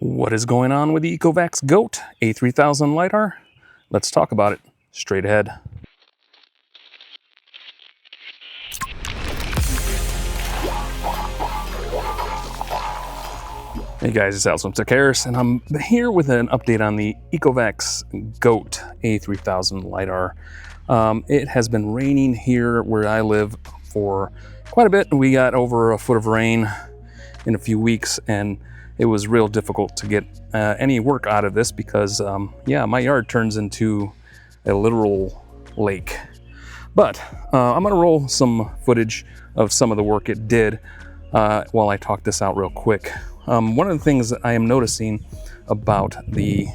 What is going on with the ECOVACS GOAT A3000 LiDAR? Let's talk about it straight ahead. Hey guys, it's Alex from TECHAERIS, and I'm here with an update on the ECOVACS GOAT A3000 LiDAR. It has been raining here where I live for quite a bit. We got over a foot of rain in a few weeks, and it was real difficult to get any work out of this because, yeah, my yard turns into a literal lake. But I'm gonna roll some footage of some of the work it did while I talk this out real quick. One of the things that I am noticing about the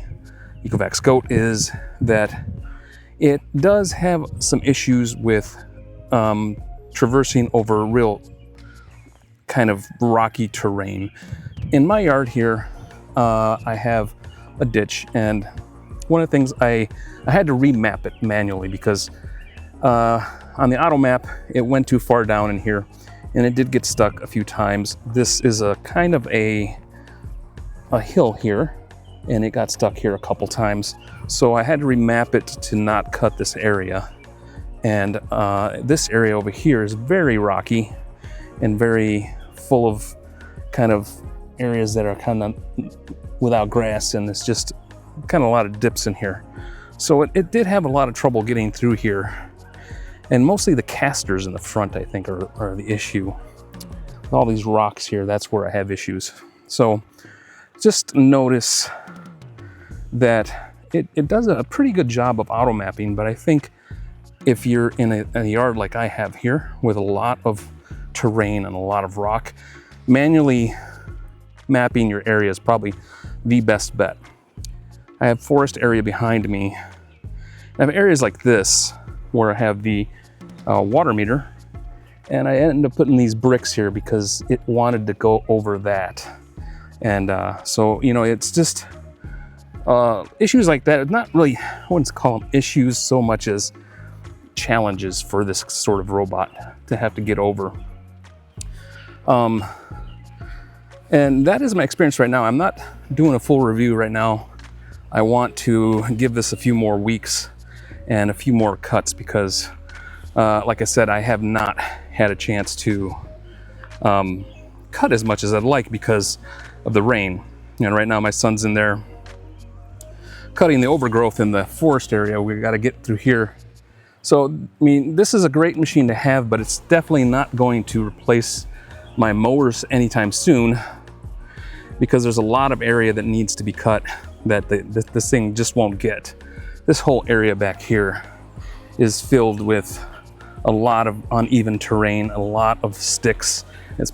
ECOVACS GOAT is that it does have some issues with traversing over real kind of rocky terrain. In my yard here, I have a ditch, and one of the things I had to remap it manually because on the auto map it went too far down in here and it did get stuck a few times. This is a kind of a hill here, and it got stuck here a couple times, so I had to remap it to not cut this area. And this area over here is very rocky and very full of kind of areas that are kind of without grass, and it's just kind of a lot of dips in here. So it did have a lot of trouble getting through here, and mostly the casters in the front I think are the issue. With all these rocks here, that's where I have issues. So just notice that it does a pretty good job of auto mapping, but I think if you're in a yard like I have here with a lot of terrain and a lot of rock, manually mapping your area is probably the best bet. I have forest area behind me. I have areas like this where I have the water meter, and I ended up putting these bricks here because it wanted to go over that. And so, you know, it's just issues like that. It's not really, I wouldn't call them issues so much as challenges for this sort of robot to have to get over. And that is my experience right now. I'm not doing a full review right now. I want to give this a few more weeks and a few more cuts because, like I said, I have not had a chance to cut as much as I'd like because of the rain. And right now my son's in there cutting the overgrowth in the forest area. We got to get through here. So, I mean, this is a great machine to have, but it's definitely not going to replace my mowers anytime soon because there's a lot of area that needs to be cut that this thing just won't get. This whole area back here is filled with a lot of uneven terrain, a lot of sticks.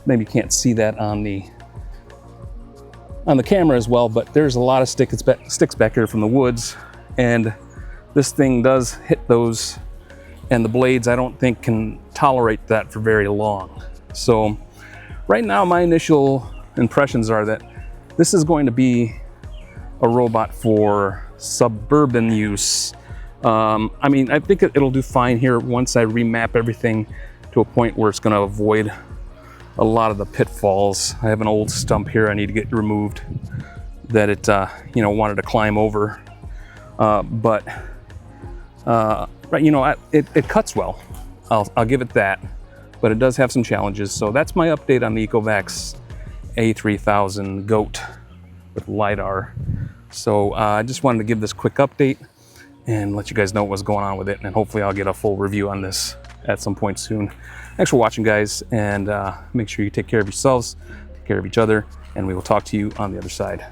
Maybe you can't see that on the camera as well, but there's a lot of sticks back here from the woods, and this thing does hit those, and the blades I don't think can tolerate that for very long. So right now my initial impressions are that this is going to be a robot for suburban use. I mean, I think it'll do fine here once I remap everything to a point where it's going to avoid a lot of the pitfalls. I have an old stump here I need to get removed that it you know, wanted to climb over, but right, you know, it cuts well. I'll give it that, but it does have some challenges. So that's my update on the ECOVACS A3000 GOAT with LiDAR. So I just wanted to give this quick update and let you guys know what was going on with it, and hopefully I'll get a full review on this at some point soon. Thanks for watching, guys, and make sure you take care of yourselves, take care of each other, and we will talk to you on the other side.